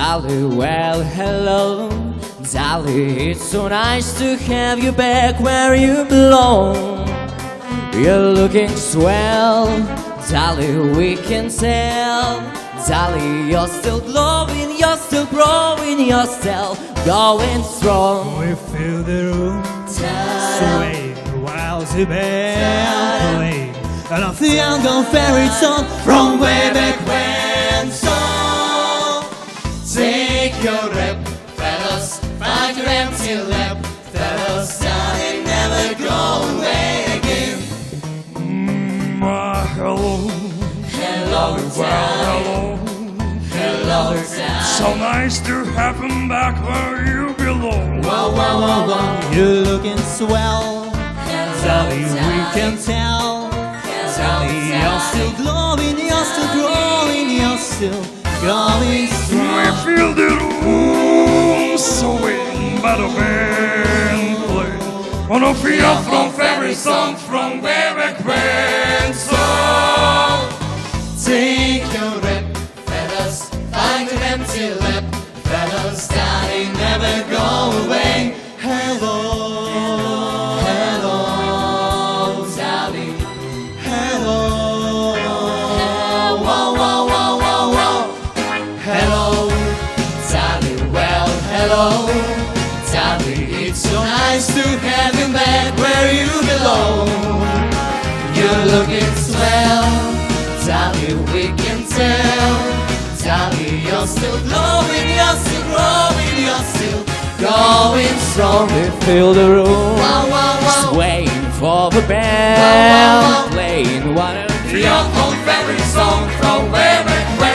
Dolly, well, hello, Dolly, it's so nice to have you back where you belong. You're looking swell, Dolly, we can tell. Dolly, you're still glowing, you're still growing, you're still going strong. We feel the room sway while the band play. And of the young fairy song from way back when. So take your rep, fellas, find your empty lap, fellas, Dolly, never go away again. Hello, Hello, well, hello. Dolly. So nice to have him back where you belong. Whoa, whoa, whoa, whoa. you're looking swell, Dolly, we can tell. Dolly, you're still glowing, you're still growing, you're still going We strong. feel the room swaying by the band play. On a field from fairy songs from way back when. So Take your rep, fellas, find an empty lap, fellas, Dolly, never go away. Hello, Hello, Dolly. hello, Whoa, whoa, whoa, whoa, whoa. Hello, Dolly, well, hello, Dolly, it's so nice to have you back where you belong. You're looking swell, Dolly, we can tell. Dolly, you're still glowing, you're still growing, you're still going strong. we fill the room Wow, wow, wow. swaying for the band, Wow, wow, wow. playing one of the Your own favorite song from way back when.